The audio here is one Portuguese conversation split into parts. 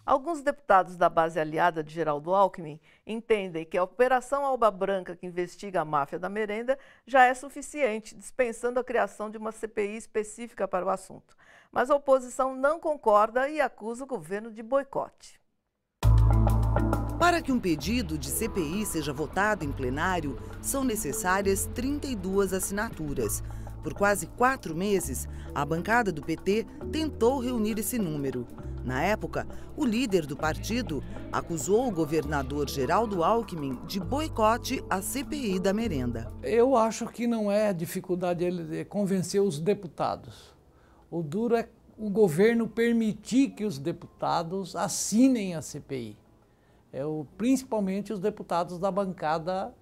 Alguns deputados da base aliada de Geraldo Alckmin entendem que a Operação Alba Branca, que investiga a máfia da merenda, já é suficiente, dispensando a criação de uma CPI específica para o assunto. Mas a oposição não concorda e acusa o governo de boicote. Para que um pedido de CPI seja votado em plenário, são necessárias 32 assinaturas. Por quase 4 meses, a bancada do PT tentou reunir esse número. Na época, o líder do partido acusou o governador Geraldo Alckmin de boicote à CPI da merenda. Eu acho que não é dificuldade ele convencer os deputados. O duro é o governo permitir que os deputados assinem a CPI. Principalmente os deputados da bancada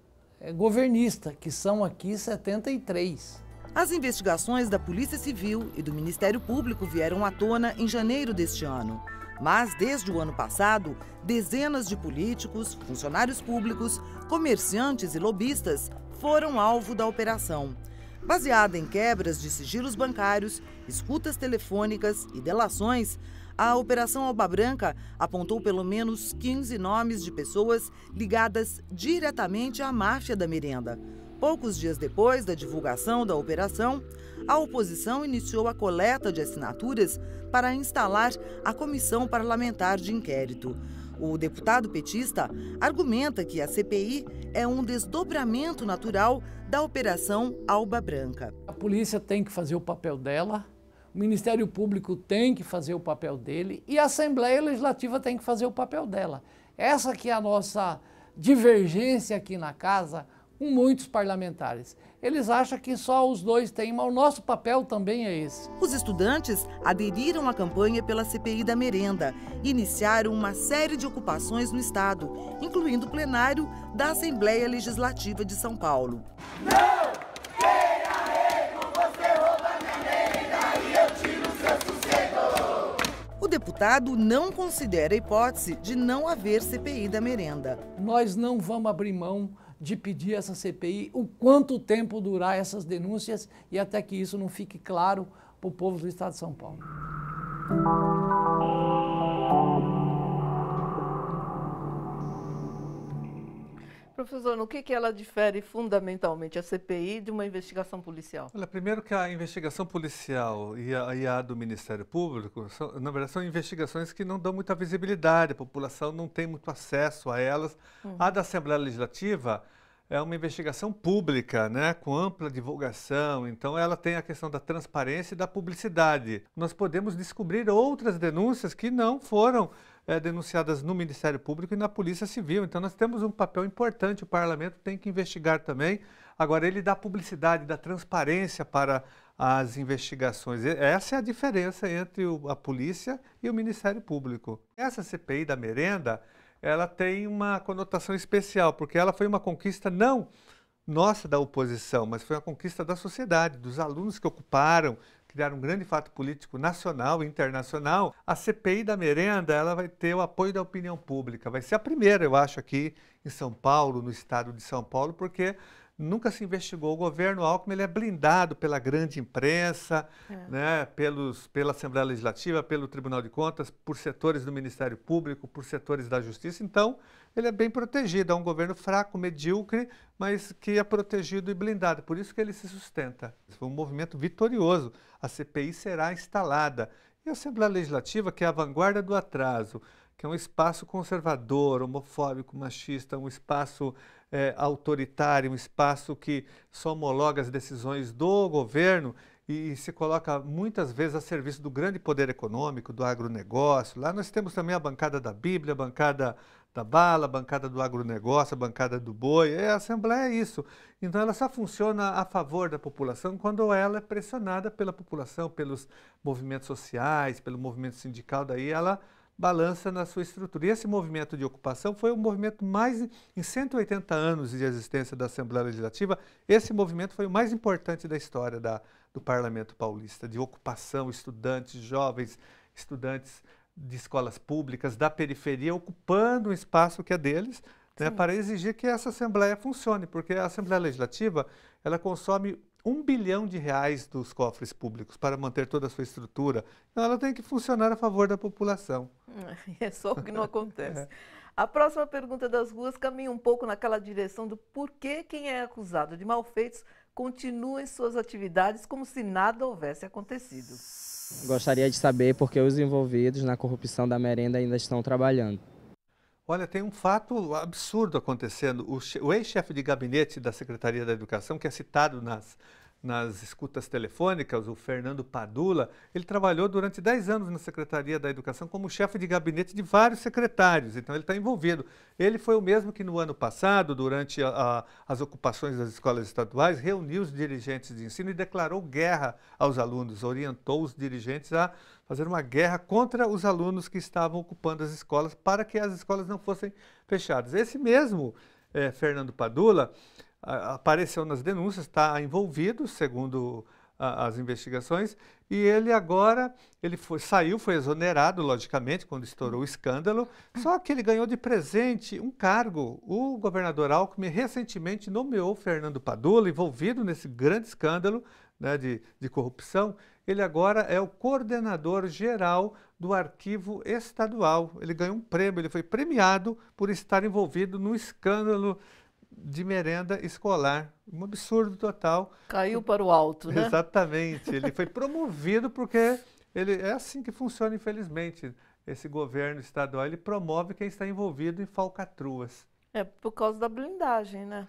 governista, que são aqui 73. As investigações da Polícia Civil e do Ministério Público vieram à tona em janeiro deste ano. Mas, desde o ano passado, dezenas de políticos, funcionários públicos, comerciantes e lobistas foram alvo da operação. Baseada em quebras de sigilos bancários, escutas telefônicas e delações, a Operação Alba Branca apontou pelo menos 15 nomes de pessoas ligadas diretamente à máfia da merenda. Poucos dias depois da divulgação da operação, a oposição iniciou a coleta de assinaturas para instalar a Comissão Parlamentar de Inquérito. O deputado petista argumenta que a CPI é um desdobramento natural da Operação Alba Branca. A polícia tem que fazer o papel dela, o Ministério Público tem que fazer o papel dele e a Assembleia Legislativa tem que fazer o papel dela. Essa que é a nossa divergência aqui na casa com muitos parlamentares. Eles acham que só os dois têm, mas o nosso papel também é esse. Os estudantes aderiram à campanha pela CPI da merenda e iniciaram uma série de ocupações no estado, incluindo o plenário da Assembleia Legislativa de São Paulo. Não! Quem arrego, você rouba minha merenda e eu tiro seu sossego! O deputado não considera a hipótese de não haver CPI da merenda. Nós não vamos abrir mão de pedir essa CPI, o quanto tempo durar essas denúncias e até que isso não fique claro para o povo do estado de São Paulo. Professor, no que ela difere fundamentalmente, a CPI, de uma investigação policial? Olha, primeiro que a investigação policial e a do Ministério Público, na verdade, são investigações que não dão muita visibilidade, a população não tem muito acesso a elas. A da Assembleia Legislativa é uma investigação pública, né, com ampla divulgação, então ela tem a questão da transparência e da publicidade. Nós podemos descobrir outras denúncias que não foram denunciadas no Ministério Público e na Polícia Civil. Então nós temos um papel importante, o Parlamento tem que investigar também. Agora, ele dá publicidade, dá transparência para as investigações. Essa é a diferença entre a Polícia e o Ministério Público. Essa CPI da merenda, ela tem uma conotação especial, porque ela foi uma conquista não nossa da oposição, mas foi uma conquista da sociedade, dos alunos que ocuparam, criaram um grande fato político nacional e internacional. A CPI da merenda, ela vai ter o apoio da opinião pública. Vai ser a primeira, eu acho, aqui em São Paulo, no estado de São Paulo, porque nunca se investigou. O governo Alckmin ele é blindado pela grande imprensa, né, pela Assembleia Legislativa, pelo Tribunal de Contas, por setores do Ministério Público, por setores da Justiça. Então, ele é bem protegido. É um governo fraco, medíocre, mas que é protegido e blindado. Por isso que ele se sustenta. Foi um movimento vitorioso. A CPI será instalada. E a Assembleia Legislativa, que é a vanguarda do atraso, que é um espaço conservador, homofóbico, machista, um espaço autoritário, um espaço que só homologa as decisões do governo e se coloca muitas vezes a serviço do grande poder econômico, do agronegócio. Lá nós temos também a bancada da Bíblia, a bancada da bala, a bancada do agronegócio, a bancada do boi. A Assembleia é isso. Então ela só funciona a favor da população quando ela é pressionada pela população, pelos movimentos sociais, pelo movimento sindical, daí ela balança na sua estrutura. E esse movimento de ocupação foi o movimento mais, em 180 anos de existência da Assembleia Legislativa, esse movimento foi o mais importante da história do Parlamento Paulista, de ocupação, estudantes, jovens, estudantes de escolas públicas, da periferia, ocupando um espaço que é deles, né, para exigir que essa Assembleia funcione, porque a Assembleia Legislativa, ela consome R$ 1 bilhão dos cofres públicos para manter toda a sua estrutura. Então, ela tem que funcionar a favor da população. É só o que não acontece. A próxima pergunta das ruas caminha um pouco naquela direção do porquê quem é acusado de malfeitos continua em suas atividades como se nada houvesse acontecido. Gostaria de saber por que os envolvidos na corrupção da merenda ainda estão trabalhando. Olha, tem um fato absurdo acontecendo. O ex-chefe de gabinete da Secretaria da Educação, que é citado nas escutas telefônicas, o Fernando Padula, ele trabalhou durante 10 anos na Secretaria da Educação como chefe de gabinete de vários secretários, então ele está envolvido. Ele foi o mesmo que no ano passado, durante as ocupações das escolas estaduais, reuniu os dirigentes de ensino e declarou guerra aos alunos, orientou os dirigentes a fazer uma guerra contra os alunos que estavam ocupando as escolas para que as escolas não fossem fechadas. Esse mesmo Fernando Padula apareceu nas denúncias, está envolvido, segundo as investigações, e ele agora, saiu, foi exonerado, logicamente, quando estourou o escândalo, só que ele ganhou de presente um cargo. O governador Alckmin recentemente nomeou Fernando Padula, envolvido nesse grande escândalo, né, de corrupção. Ele agora é o coordenador geral do Arquivo Estadual. Ele ganhou um prêmio, ele foi premiado por estar envolvido no escândalo de merenda escolar. Um absurdo total. Caiu para o alto, né? Exatamente. Ele foi promovido porque é assim que funciona, infelizmente. Esse governo estadual, ele promove quem está envolvido em falcatruas. É por causa da blindagem, né?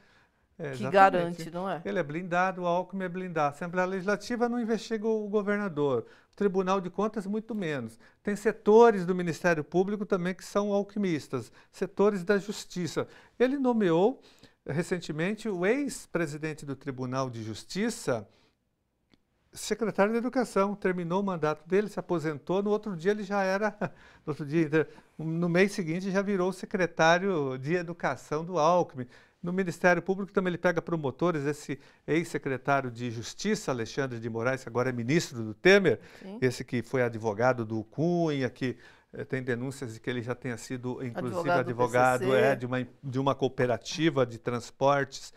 Que Exatamente. garante, não é? Ele é blindado, o Alckmin é blindado. A Assembleia Legislativa não investiga o governador. O Tribunal de Contas, muito menos. Tem setores do Ministério Público também que são alquimistas, setores da Justiça. Ele nomeou recentemente o ex-presidente do Tribunal de Justiça, secretário da Educação, terminou o mandato dele, se aposentou, no outro dia ele já era, no mês seguinte já virou secretário de Educação do Alckmin. No Ministério Público também ele pega promotores, esse ex-secretário de Justiça, Alexandre de Moraes, que agora é ministro do Temer, Sim. esse que foi advogado do Cunha, que tem denúncias de que ele já tenha sido, inclusive, advogado de uma cooperativa de transportes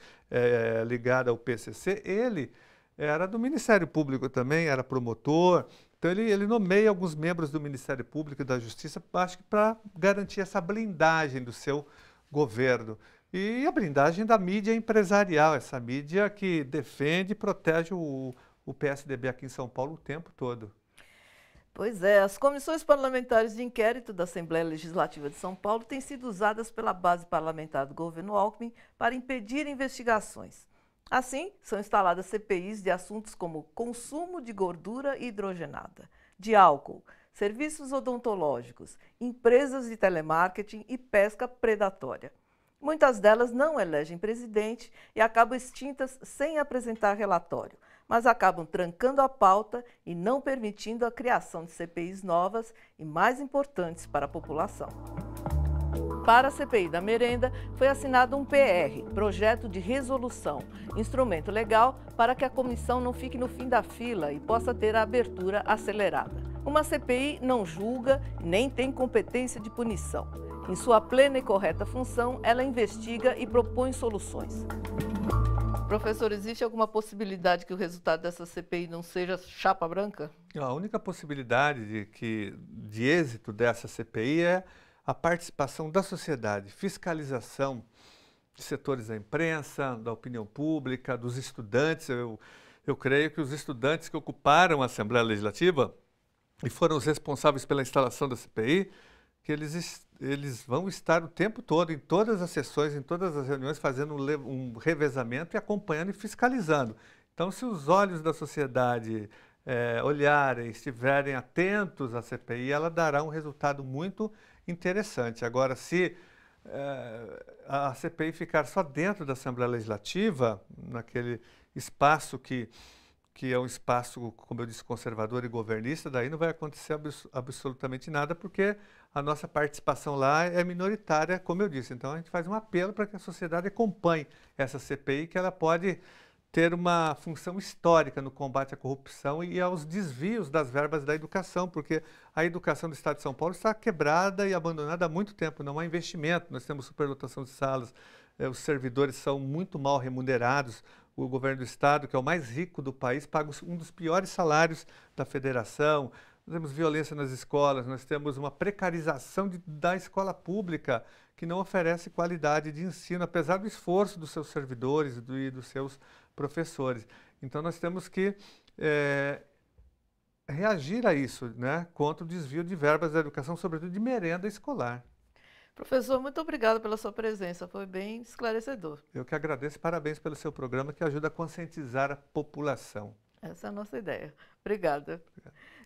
ligada ao PCC. Ele era do Ministério Público também, era promotor. Então, ele nomeia alguns membros do Ministério Público e da Justiça, acho que para garantir essa blindagem do seu governo. E a blindagem da mídia empresarial, essa mídia que defende e protege o PSDB aqui em São Paulo o tempo todo. Pois é, as comissões parlamentares de inquérito da Assembleia Legislativa de São Paulo têm sido usadas pela base parlamentar do governo Alckmin para impedir investigações. Assim, são instaladas CPIs de assuntos como consumo de gordura hidrogenada, de álcool, serviços odontológicos, empresas de telemarketing e pesca predatória. Muitas delas não elegem presidente e acabam extintas sem apresentar relatório, mas acabam trancando a pauta e não permitindo a criação de CPIs novas e mais importantes para a população. Para a CPI da merenda, foi assinado um PR, Projeto de Resolução, instrumento legal para que a comissão não fique no fim da fila e possa ter a abertura acelerada. Uma CPI não julga nem tem competência de punição. Em sua plena e correta função, ela investiga e propõe soluções. Professor, existe alguma possibilidade que o resultado dessa CPI não seja chapa branca? A única possibilidade de êxito dessa CPI é a participação da sociedade, fiscalização de setores da imprensa, da opinião pública, dos estudantes. Eu creio que os estudantes que ocuparam a Assembleia Legislativa e foram os responsáveis pela instalação da CPI, que eles vão estar o tempo todo, em todas as sessões, em todas as reuniões, fazendo um revezamento e acompanhando e fiscalizando. Então, se os olhos da sociedade olharem, estiverem atentos à CPI, ela dará um resultado muito interessante. Agora, se a CPI ficar só dentro da Assembleia Legislativa, naquele espaço que é um espaço, como eu disse, conservador e governista, daí não vai acontecer absolutamente nada, porque a nossa participação lá é minoritária, como eu disse. Então, a gente faz um apelo para que a sociedade acompanhe essa CPI, que ela pode ter uma função histórica no combate à corrupção e aos desvios das verbas da educação, porque a educação do Estado de São Paulo está quebrada e abandonada há muito tempo, não há investimento, nós temos superlotação de salas, os servidores são muito mal remunerados, o governo do estado, que é o mais rico do país, paga um dos piores salários da federação. Nós temos violência nas escolas, nós temos uma precarização da escola pública que não oferece qualidade de ensino, apesar do esforço dos seus servidores e dos seus professores. Então, nós temos que reagir a isso, né, contra o desvio de verbas da educação, sobretudo de merenda escolar. Professor, muito obrigada pela sua presença, foi bem esclarecedor. Eu que agradeço e parabéns pelo seu programa que ajuda a conscientizar a população. Essa é a nossa ideia. Obrigada.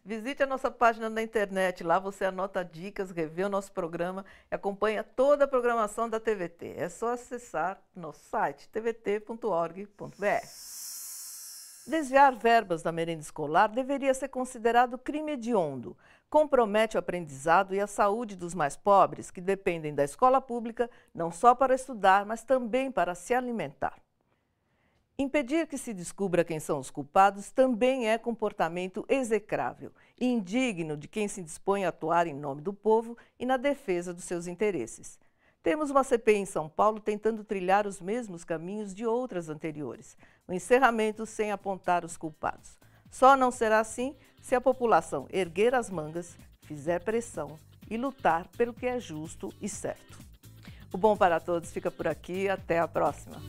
Visite a nossa página na internet, lá você anota dicas, revê o nosso programa e acompanha toda a programação da TVT. É só acessar nosso site tvt.org.br. Desviar verbas da merenda escolar deveria ser considerado crime hediondo. Compromete o aprendizado e a saúde dos mais pobres, que dependem da escola pública não só para estudar, mas também para se alimentar. Impedir que se descubra quem são os culpados também é comportamento execrável e indigno de quem se dispõe a atuar em nome do povo e na defesa dos seus interesses. Temos uma CPI em São Paulo tentando trilhar os mesmos caminhos de outras anteriores, o encerramento sem apontar os culpados. Só não será assim se a população erguer as mangas, fizer pressão e lutar pelo que é justo e certo. O Bom para Todos fica por aqui, até a próxima.